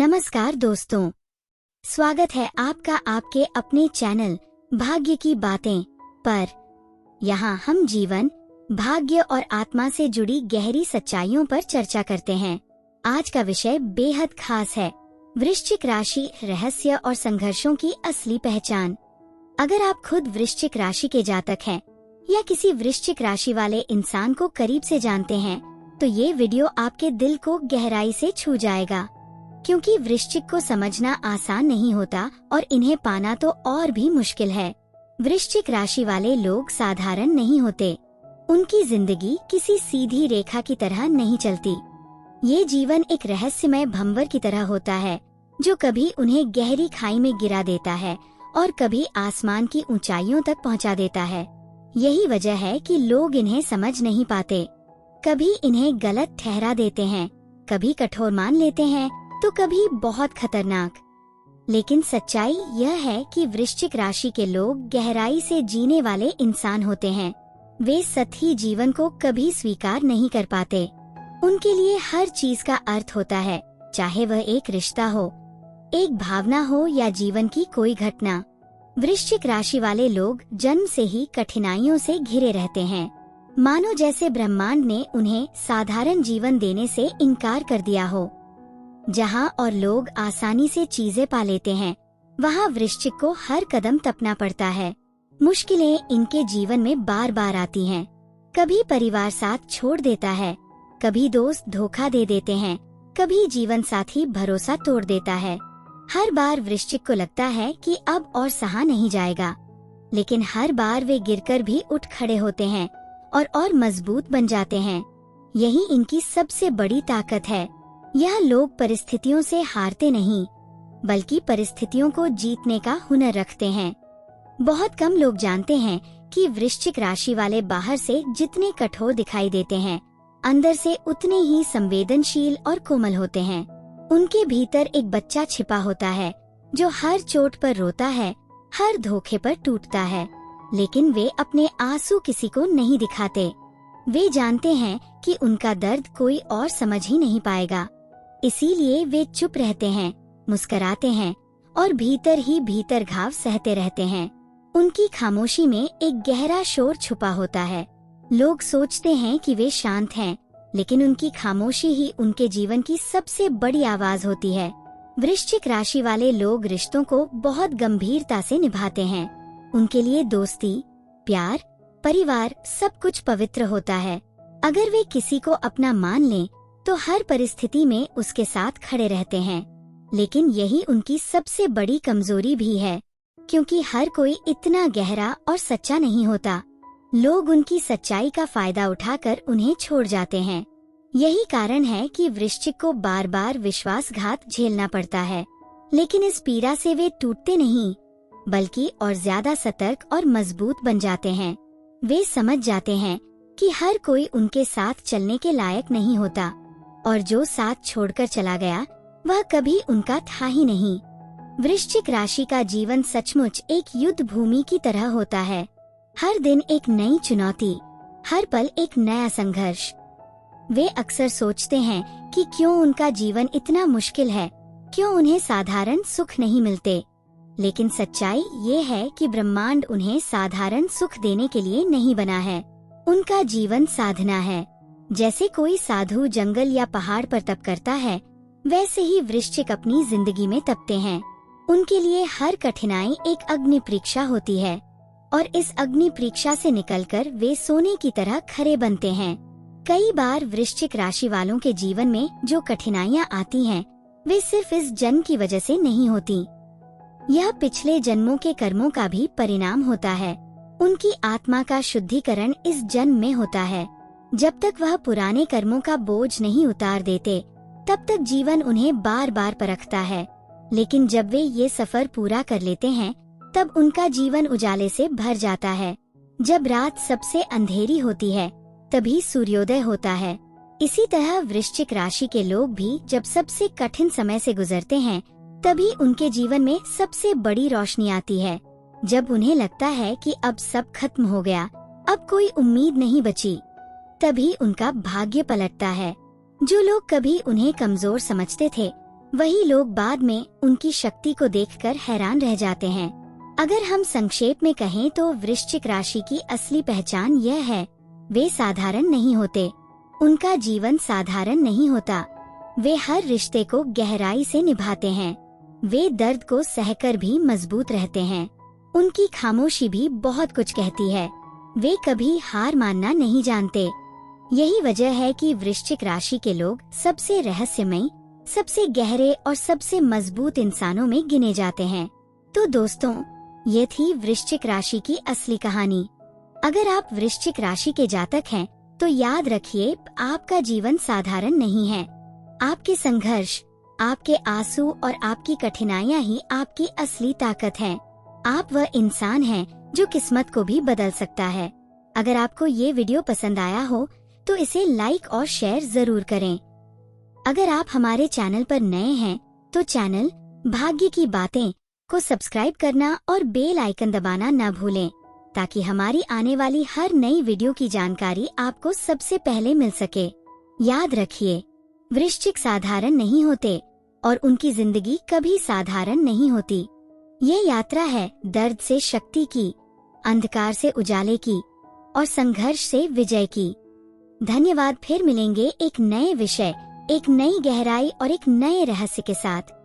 नमस्कार दोस्तों, स्वागत है आपका आपके अपने चैनल भाग्य की बातें पर। यहाँ हम जीवन, भाग्य और आत्मा से जुड़ी गहरी सच्चाइयों पर चर्चा करते हैं। आज का विषय बेहद खास है, वृश्चिक राशि, रहस्य और संघर्षों की असली पहचान। अगर आप खुद वृश्चिक राशि के जातक हैं या किसी वृश्चिक राशि वाले इंसान को करीब से जानते हैं, तो ये वीडियो आपके दिल को गहराई से छू जाएगा। क्योंकि वृश्चिक को समझना आसान नहीं होता और इन्हें पाना तो और भी मुश्किल है। वृश्चिक राशि वाले लोग साधारण नहीं होते। उनकी जिंदगी किसी सीधी रेखा की तरह नहीं चलती। ये जीवन एक रहस्यमय भंवर की तरह होता है, जो कभी उन्हें गहरी खाई में गिरा देता है और कभी आसमान की ऊंचाइयों तक पहुंचा देता है। यही वजह है कि लोग इन्हें समझ नहीं पाते। कभी इन्हें गलत ठहरा देते हैं, कभी कठोर मान लेते हैं, तो कभी बहुत खतरनाक। लेकिन सच्चाई यह है कि वृश्चिक राशि के लोग गहराई से जीने वाले इंसान होते हैं। वे सतही जीवन को कभी स्वीकार नहीं कर पाते। उनके लिए हर चीज का अर्थ होता है, चाहे वह एक रिश्ता हो, एक भावना हो या जीवन की कोई घटना। वृश्चिक राशि वाले लोग जन्म से ही कठिनाइयों से घिरे रहते हैं, मानो जैसे ब्रह्मांड ने उन्हें साधारण जीवन देने से इनकार कर दिया हो। जहाँ और लोग आसानी से चीजें पा लेते हैं, वहाँ वृश्चिक को हर कदम तपना पड़ता है। मुश्किलें इनके जीवन में बार बार आती हैं। कभी परिवार साथ छोड़ देता है, कभी दोस्त धोखा दे देते हैं, कभी जीवन साथी भरोसा तोड़ देता है। हर बार वृश्चिक को लगता है कि अब और सहा नहीं जाएगा, लेकिन हर बार वे गिरकर भी उठ खड़े होते हैं और मजबूत बन जाते हैं। यही इनकी सबसे बड़ी ताकत है। यह लोग परिस्थितियों से हारते नहीं, बल्कि परिस्थितियों को जीतने का हुनर रखते हैं। बहुत कम लोग जानते हैं कि वृश्चिक राशि वाले बाहर से जितने कठोर दिखाई देते हैं, अंदर से उतने ही संवेदनशील और कोमल होते हैं। उनके भीतर एक बच्चा छिपा होता है, जो हर चोट पर रोता है, हर धोखे पर टूटता है, लेकिन वे अपने आंसू किसी को नहीं दिखाते। वे जानते हैं कि उनका दर्द कोई और समझ ही नहीं पाएगा। इसीलिए वे चुप रहते हैं, मुस्कुराते हैं और भीतर ही भीतर घाव सहते रहते हैं। उनकी खामोशी में एक गहरा शोर छुपा होता है। लोग सोचते हैं कि वे शांत हैं, लेकिन उनकी खामोशी ही उनके जीवन की सबसे बड़ी आवाज होती है। वृश्चिक राशि वाले लोग रिश्तों को बहुत गंभीरता से निभाते हैं। उनके लिए दोस्ती, प्यार, परिवार सब कुछ पवित्र होता है। अगर वे किसी को अपना मान लें, तो हर परिस्थिति में उसके साथ खड़े रहते हैं। लेकिन यही उनकी सबसे बड़ी कमजोरी भी है, क्योंकि हर कोई इतना गहरा और सच्चा नहीं होता। लोग उनकी सच्चाई का फायदा उठाकर उन्हें छोड़ जाते हैं। यही कारण है कि वृश्चिक को बार बार विश्वासघात झेलना पड़ता है। लेकिन इस पीड़ा से वे टूटते नहीं, बल्कि और ज्यादा सतर्क और मजबूत बन जाते हैं। वे समझ जाते हैं कि हर कोई उनके साथ चलने के लायक नहीं होता, और जो साथ छोड़कर चला गया वह कभी उनका था ही नहीं। वृश्चिक राशि का जीवन सचमुच एक युद्ध भूमि की तरह होता है। हर दिन एक नई चुनौती, हर पल एक नया संघर्ष। वे अक्सर सोचते हैं कि क्यों उनका जीवन इतना मुश्किल है, क्यों उन्हें साधारण सुख नहीं मिलते। लेकिन सच्चाई ये है कि ब्रह्मांड उन्हें साधारण सुख देने के लिए नहीं बना है। उनका जीवन साधना है। जैसे कोई साधु जंगल या पहाड़ पर तप करता है, वैसे ही वृश्चिक अपनी जिंदगी में तपते हैं। उनके लिए हर कठिनाई एक अग्नि परीक्षा होती है, और इस अग्नि परीक्षा से निकलकर वे सोने की तरह खरे बनते हैं। कई बार वृश्चिक राशि वालों के जीवन में जो कठिनाइयाँ आती हैं, वे सिर्फ इस जन्म की वजह से नहीं होती। यह पिछले जन्मों के कर्मों का भी परिणाम होता है। उनकी आत्मा का शुद्धिकरण इस जन्म में होता है। जब तक वह पुराने कर्मों का बोझ नहीं उतार देते, तब तक जीवन उन्हें बार बार परखता है। लेकिन जब वे ये सफर पूरा कर लेते हैं, तब उनका जीवन उजाले से भर जाता है। जब रात सबसे अंधेरी होती है, तभी सूर्योदय होता है। इसी तरह वृश्चिक राशि के लोग भी जब सबसे कठिन समय से गुजरते हैं, तभी उनके जीवन में सबसे बड़ी रोशनी आती है। जब उन्हें लगता है कि अब सब खत्म हो गया, अब कोई उम्मीद नहीं बची, तभी उनका भाग्य पलटता है। जो लोग कभी उन्हें कमजोर समझते थे, वही लोग बाद में उनकी शक्ति को देखकर हैरान रह जाते हैं। अगर हम संक्षेप में कहें तो वृश्चिक राशि की असली पहचान यह है, वे साधारण नहीं होते, उनका जीवन साधारण नहीं होता। वे हर रिश्ते को गहराई से निभाते हैं, वे दर्द को सहकर भी मजबूत रहते हैं। उनकी खामोशी भी बहुत कुछ कहती है, वे कभी हार मानना नहीं जानते। यही वजह है कि वृश्चिक राशि के लोग सबसे रहस्यमयी, सबसे गहरे और सबसे मजबूत इंसानों में गिने जाते हैं। तो दोस्तों, ये थी वृश्चिक राशि की असली कहानी। अगर आप वृश्चिक राशि के जातक हैं तो याद रखिए, आपका जीवन साधारण नहीं है। आपके संघर्ष, आपके आंसू और आपकी कठिनाइयाँ ही आपकी असली ताकत है। आप वह इंसान हैं जो किस्मत को भी बदल सकता है। अगर आपको ये वीडियो पसंद आया हो तो इसे लाइक और शेयर जरूर करें। अगर आप हमारे चैनल पर नए हैं तो चैनल भाग्य की बातें को सब्सक्राइब करना और बेल आइकन दबाना न भूलें, ताकि हमारी आने वाली हर नई वीडियो की जानकारी आपको सबसे पहले मिल सके। याद रखिए, वृश्चिक साधारण नहीं होते और उनकी जिंदगी कभी साधारण नहीं होती। ये यात्रा है दर्द से शक्ति की, अंधकार से उजाले की और संघर्ष से विजय की। धन्यवाद। फिर मिलेंगे एक नए विषय, एक नई गहराई और एक नए रहस्य के साथ।